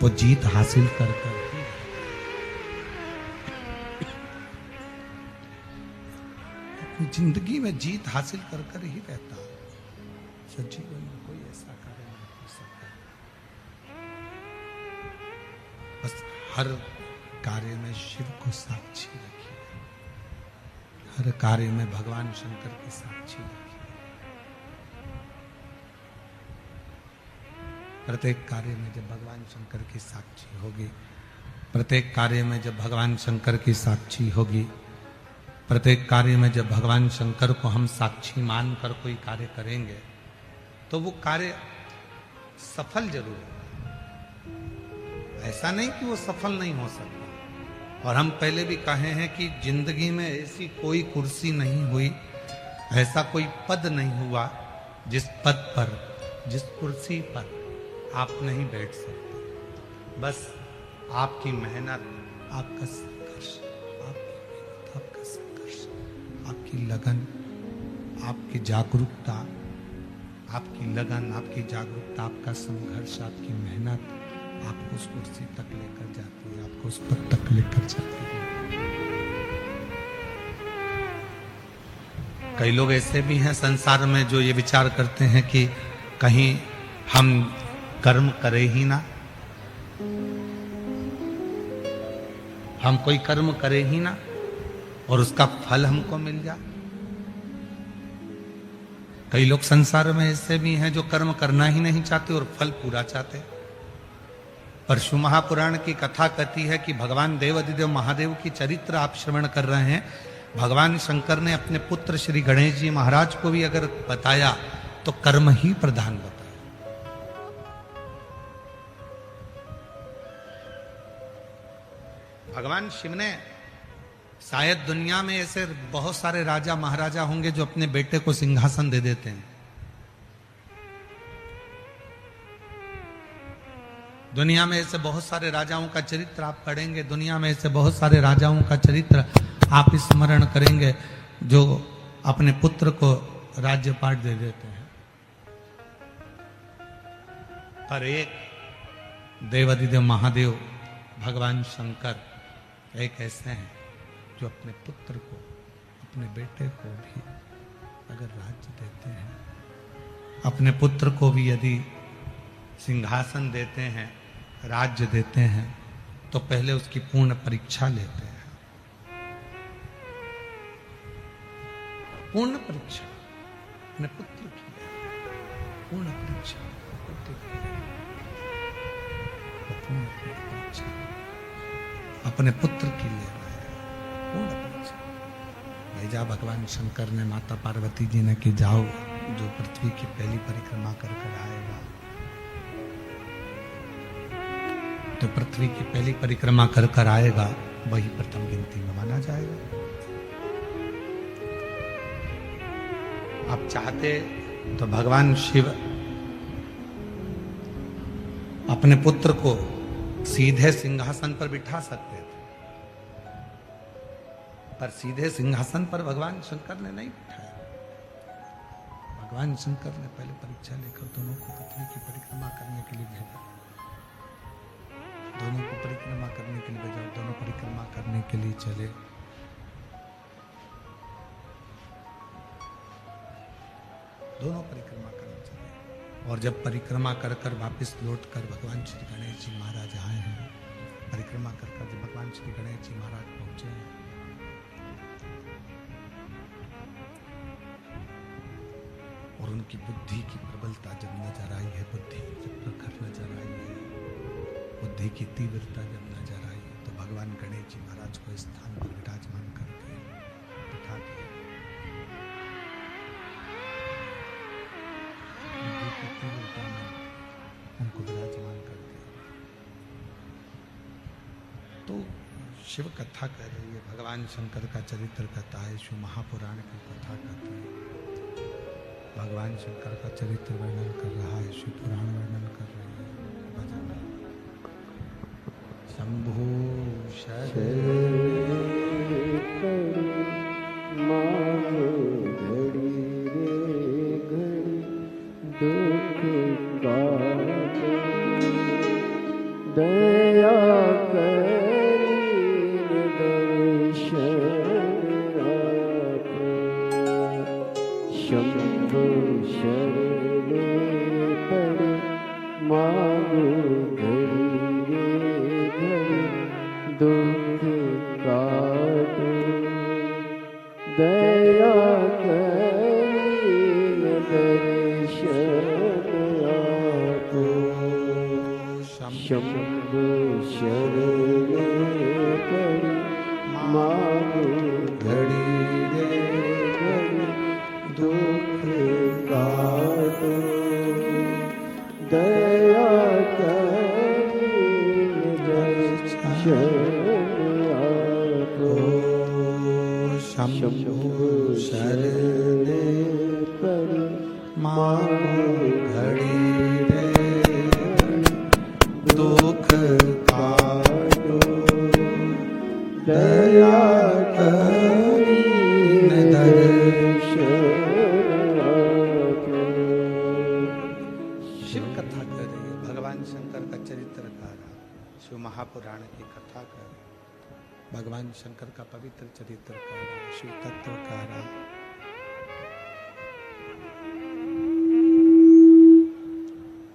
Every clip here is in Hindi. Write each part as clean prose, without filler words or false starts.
वो जीत हासिल कर कर ही जिंदगी में जीत हासिल कर कर ही रहता है। सजीवन में कोई ऐसा कार्य नहीं हो सकता। बस हर कार्य में शिव को साक्षी रखिए, हर कार्य में भगवान शंकर की साक्षी रखिए। प्रत्येक कार्य में जब भगवान शंकर की साक्षी होगी, प्रत्येक कार्य में जब भगवान शंकर की साक्षी होगी, प्रत्येक कार्य में जब भगवान शंकर को हम साक्षी मानकर कोई कार्य करेंगे तो वो कार्य सफल जरूर होगा। ऐसा नहीं कि वो सफल नहीं हो सकता। और हम पहले भी कहे हैं कि जिंदगी में ऐसी कोई कुर्सी नहीं हुई, ऐसा कोई पद नहीं हुआ जिस पद पर, जिस कुर्सी पर आप नहीं बैठ सकते। बस आपकी मेहनत, आपका संघर्ष, आपका संघर्ष, आपकी लगन, आपकी जागरूकता, आपकी लगन, आपकी जागरूकता, आपका संघर्ष, आपकी मेहनत आपको उस कुर्सी तक लेकर जाती है, आपको उस पद तक लेकर जाती है। कई लोग ऐसे भी हैं संसार में जो ये विचार करते हैं कि कहीं हम कर्म करें ही ना, हम कोई कर्म करें ही ना और उसका फल हमको मिल जाए। कई लोग संसार में ऐसे भी हैं जो कर्म करना ही नहीं चाहते और फल पूरा चाहते। परशु महापुराण की कथा कहती है कि भगवान देवाधिदेव महादेव की चरित्र आप श्रवण कर रहे हैं। भगवान शंकर ने अपने पुत्र श्री गणेश जी महाराज को भी अगर बताया तो कर्म ही प्रधान बताया। भगवान शिव ने शायद दुनिया में ऐसे बहुत सारे राजा महाराजा होंगे जो अपने बेटे को सिंहासन दे देते हैं। दुनिया में ऐसे बहुत सारे राजाओं का चरित्र आप पढ़ेंगे, दुनिया में ऐसे बहुत सारे राजाओं का चरित्र आप स्मरण करेंगे जो अपने पुत्र को राज्यपाट दे देते हैं। पर एक देवाधिदेव महादेव भगवान शंकर एक ऐसे हैं जो अपने पुत्र को, अपने बेटे को भी अगर राज्य देते हैं, अपने पुत्र को भी यदि सिंहासन देते हैं, राज्य देते हैं, तो पहले उसकी पूर्ण परीक्षा लेते हैं। पूर्ण परीक्षा अपने पुत्र की, पूर्ण परीक्षा पुत्र की, पूर्ण परीक्षा अपने पुत्र की ले रहे हैं, पूर्ण परीक्षा। भेजा भगवान शंकर ने माता पार्वती जी ने कि जाओ, जो पृथ्वी की पहली परिक्रमा कर कर आएगा, तो पृथ्वी की पहली परिक्रमा कर कर आएगा, वही प्रथम गिनती में माना जाएगा। आप चाहते तो भगवान शिव अपने पुत्र को सीधे सिंहासन पर बिठा सकते थे, पर सीधे सिंहासन पर भगवान शंकर ने नहीं बिठाया। भगवान शंकर ने पहले परीक्षा लेकर दोनों को पृथ्वी की परिक्रमा करने के लिए भेजा, दोनों को परिक्रमा करने के लिए भेजा, दोनों परिक्रमा करने के लिए चले। दोनों परिक्रमा करने चले और जब परिक्रमा कर कर वापिस लौट कर भगवान श्री गणेश जी महाराज आए हैं, परिक्रमा कर कर जब भगवान श्री गणेश जी महाराज पहुंचे हैं, और उनकी बुद्धि की प्रबलता जब नजर आई है, बुद्धि जब प्रखर नजर आई है, बुद्धि की तीव्रता जब नजर आई, तो भगवान गणेश जी महाराज को स्थान पर विराजमान करके दिखा दिया। बुद्धि की तीव्रता में उनको विराजमान कर दिया। तो शिव कथा कह रही है, भगवान शंकर का चरित्र कथा है, शिव महापुराण की कथा कहती है। भगवान शंकर का चरित्र वर्णन कर रहा है, शिव पुराण वर्णन कर रही है। भजन शंभो दया करीन दर्शन आपको, शंभु शरणे पर मांगो घड़ी घड़ी दुख काटो, दया करीन दर्शन आपको, शंभु शरणे पर मांगो घड़ी घड़ी दुख काटो, दया करीन दर्शन आपको, शंभु शरणे पर मांगो घड़ी दुख काटो, दया करीन दर्शन आपको। शिव कथा कर रही है, भगवान शंकर का चरित्र गा रहा, शिव महापुराण की कथा कर रहा, भगवान शंकर का पवित्र चरित्र कर रहा, शिव तत्व कर रहा।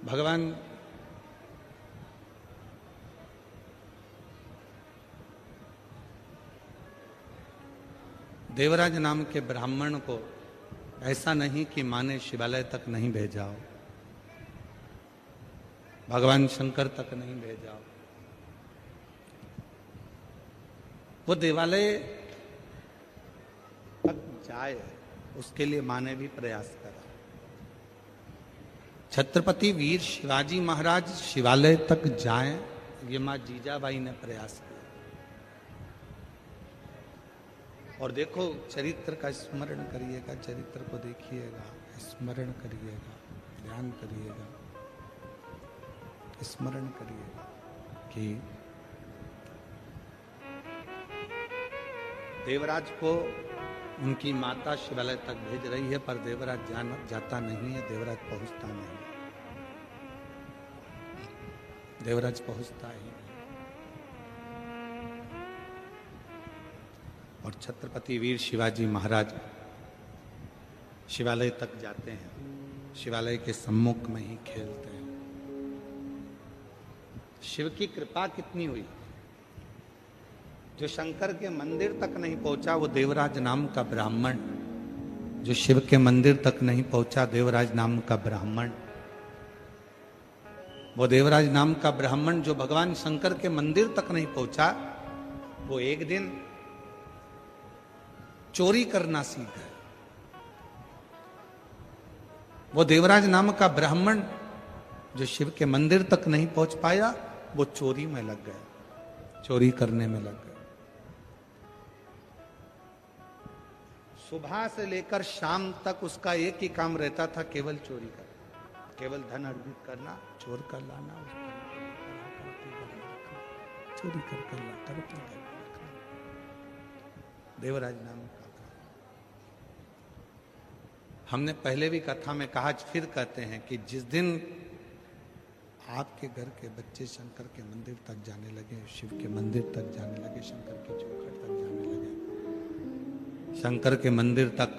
भगवान देवराज नाम के ब्राह्मण को ऐसा नहीं कि मां ने शिवालय तक नहीं भेजा हो, भगवान शंकर तक नहीं भेजा हो, वो देवालय तक जाए उसके लिए मां ने भी प्रयास करा। छत्रपति वीर शिवाजी महाराज शिवालय तक जाएं, ये मां जीजाबाई ने प्रयास किया। और देखो चरित्र का स्मरण करिएगा, चरित्र को देखिएगा, स्मरण करिएगा, ध्यान करिएगा, स्मरण करिएगा कि देवराज को उनकी माता शिवालय तक भेज रही है, पर देवराज जाता नहीं है, देवराज पहुंचता नहीं, देवराज पहुंचता ही नहीं। और छत्रपति वीर शिवाजी महाराज शिवालय तक जाते हैं, शिवालय के सम्मुख में ही खेलते हैं। शिव की कृपा कितनी हुई, जो शंकर के मंदिर तक नहीं पहुंचा वो देवराज नाम का ब्राह्मण, जो शिव के मंदिर तक नहीं पहुंचा देवराज नाम का ब्राह्मण, वो देवराज नाम का ब्राह्मण जो भगवान शंकर के मंदिर तक नहीं पहुंचा, वो एक दिन चोरी करना सीख गया। वो देवराज नाम का ब्राह्मण जो शिव के मंदिर तक नहीं पहुंच पाया, वो चोरी में लग गया, चोरी करने में लग गया। सुबह से लेकर शाम तक उसका एक ही काम रहता था, केवल चोरी करना, केवल धन अर्जित करना, चोर कर लाना, चोरी कर ला, देवराज नाम का। हमने पहले भी कथा में कहा, फिर कहते हैं कि जिस दिन आपके घर के बच्चे शंकर के मंदिर तक जाने लगे, शिव के मंदिर तक जाने लगे, शंकर की चौखट तक जाने लगे, शंकर के मंदिर तक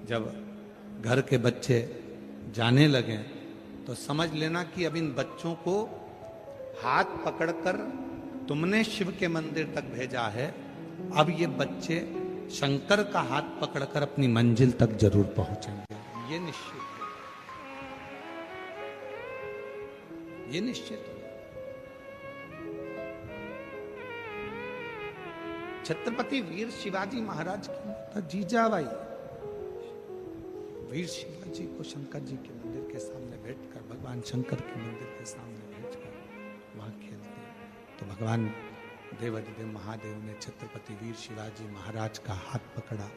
जब घर के बच्चे जाने लगे, तो समझ लेना कि अब इन बच्चों को हाथ पकड़कर तुमने शिव के मंदिर तक भेजा है, अब ये बच्चे शंकर का हाथ पकड़कर अपनी मंजिल तक जरूर पहुंचेंगे, ये निश्चित है, ये निश्चित है। छत्रपति वीर शिवाजी महाराज की माता जीजाबाई वीर शिवाजी को शंकर जी के मंदिर के सामने बैठकर, भगवान शंकर के मंदिर के सामने बैठकर वहां खेलते हैं, तो भगवान देवाधिदेव महादेव ने छत्रपति वीर शिवाजी महाराज का हाथ पकड़ा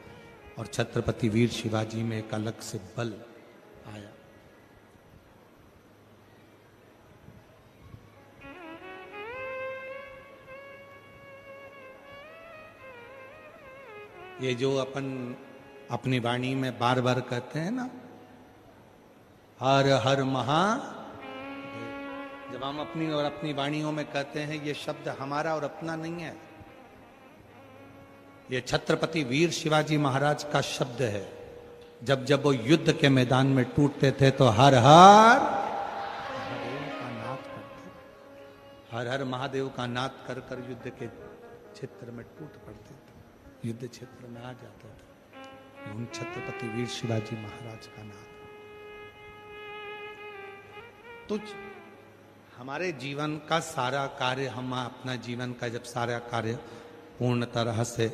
और छत्रपति वीर शिवाजी में एक अलग से बल आया। ये जो अपन अपनी वाणी में बार बार कहते हैं ना, हर हर महादेव, जब जब हम अपनी और अपनी वाणियों में कहते हैं ये शब्द हमारा और अपना नहीं है, ये छत्रपति वीर शिवाजी महाराज का शब्द है। जब जब वो युद्ध के मैदान में टूटते थे तो हर हर महादेव का नाद करते, हर हर महादेव का नाद कर कर युद्ध के क्षेत्र में टूट पड़ते थे, युद्ध क्षेत्र में आ जाते थे। उन छत्रपति वीर शिवाजी महाराज का नाद। तो हमारे जीवन का सारा कार्य, हम अपना जीवन का जब सारा कार्य पूर्ण तरह से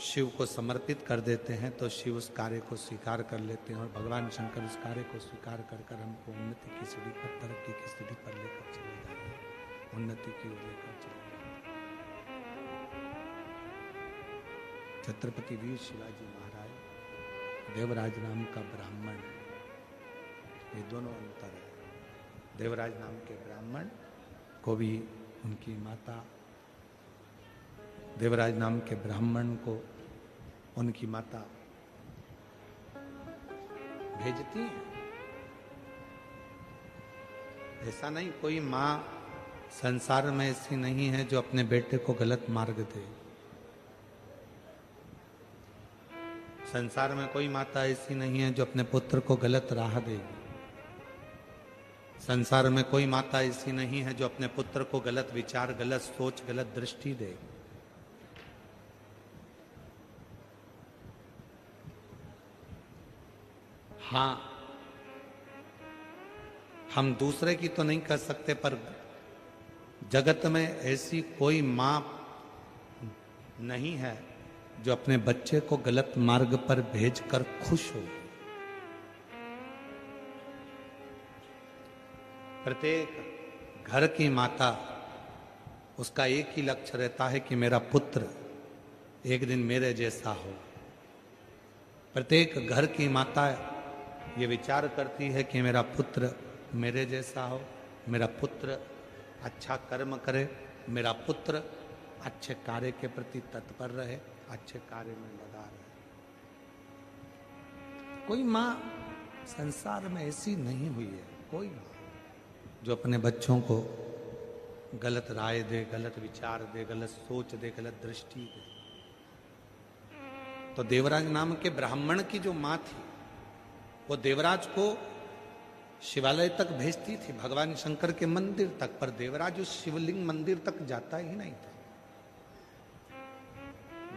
शिव को समर्पित कर देते हैं तो शिव उस कार्य को स्वीकार कर लेते हैं और भगवान शंकर उस कार्य को स्वीकार कर कर हमको उन्नति की सीढ़ी पर, तरक्की की सीढ़ी पर लेकर चले जाते हैं, उन्नति की ओर लेकर चले जाते हैं। छत्रपति वीर शिवाजी महाराज देवराज नाम का ब्राह्मण, ये दोनों अंतर है। देवराज नाम के ब्राह्मण को भी उनकी माता, देवराज नाम के ब्राह्मण को उनकी माता भेजती है। ऐसा नहीं, कोई माँ संसार में ऐसी नहीं है जो अपने बेटे को गलत मार्ग दे। संसार में कोई माता ऐसी नहीं है जो अपने पुत्र को गलत राह देगी। संसार में कोई माता ऐसी नहीं है जो अपने पुत्र को गलत विचार, गलत सोच, गलत दृष्टि देगी। हाँ, हम दूसरे की तो नहीं कह सकते, पर जगत में ऐसी कोई मां नहीं है जो अपने बच्चे को गलत मार्ग पर भेजकर खुश हो। प्रत्येक घर की माता, उसका एक ही लक्ष्य रहता है कि मेरा पुत्र एक दिन मेरे जैसा हो। प्रत्येक घर की माता ये विचार करती है कि मेरा पुत्र मेरे जैसा हो, मेरा पुत्र अच्छा कर्म करे, मेरा पुत्र अच्छे कार्य के प्रति तत्पर रहे, अच्छे कार्य में लगा रहे। कोई माँ संसार में ऐसी नहीं हुई है, कोई माँ जो अपने बच्चों को गलत राय दे, गलत विचार दे, गलत सोच दे, गलत दृष्टि दे। तो देवराज नाम के ब्राह्मण की जो माँ थी, वो देवराज को शिवालय तक भेजती थी, भगवान शंकर के मंदिर तक, पर देवराज उस शिवलिंग मंदिर तक जाता ही नहीं था।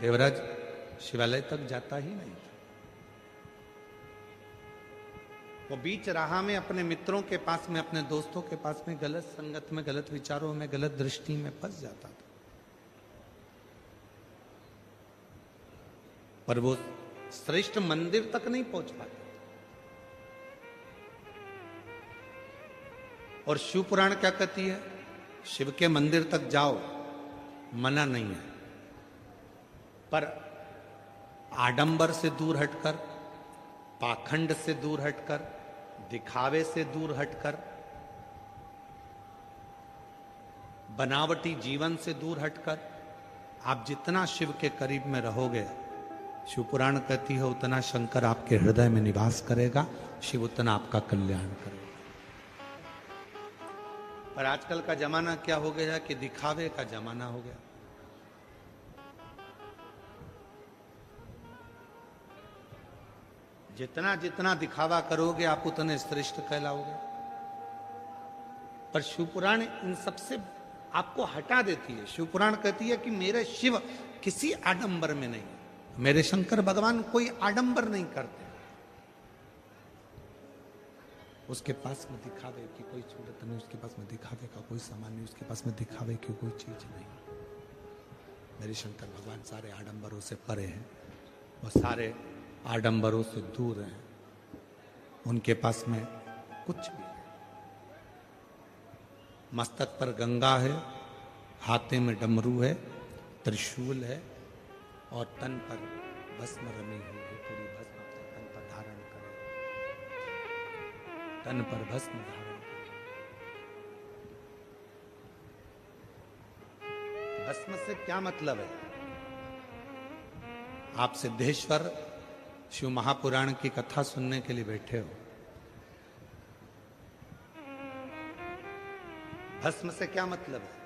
देवराज शिवालय तक जाता ही नहीं था। वो बीच राह में अपने मित्रों के पास में, अपने दोस्तों के पास में गलत संगत में, गलत विचारों में, गलत दृष्टि में फंस जाता था। पर वो श्रेष्ठ मंदिर तक नहीं पहुंच पाता। और शिव पुराण क्या कहती है? शिव के मंदिर तक जाओ, मना नहीं है, पर आडंबर से दूर हटकर, पाखंड से दूर हटकर, दिखावे से दूर हटकर, बनावटी जीवन से दूर हटकर आप जितना शिव के करीब में रहोगे, शिव पुराण कहती है उतना शंकर आपके हृदय में निवास करेगा, शिव उतना आपका कल्याण करेगा। पर आजकल का जमाना क्या हो गया कि दिखावे का जमाना हो गया। जितना जितना दिखावा करोगे आप उतने श्रेष्ठ कहलाओगे। पर शिवपुराण इन सबसे आपको हटा देती है। शिवपुराण कहती है कि मेरे शिव किसी आडंबर में नहीं, मेरे शंकर भगवान कोई आडंबर नहीं करते। उसके पास में दिखावे की कोई सूरत नहीं, उसके पास में दिखावे का कोई सामान नहीं, उसके पास में दिखावे की कोई चीज नहीं। मेरे शंकर भगवान सारे आडंबरों से परे हैं, वो सारे आडंबरों से दूर हैं, उनके पास में कुछ भी नहीं। मस्तक पर गंगा है, हाथे में डमरू है, त्रिशूल है और तन पर भस्म रमी हुई है। पूरी भस्म अपने तन पर धारण करे, तन पर भस्म धारण करे। भस्म से क्या मतलब है? आप सिद्धेश्वर शिव महापुराण की कथा सुनने के लिए बैठे हो। भस्म से क्या मतलब है?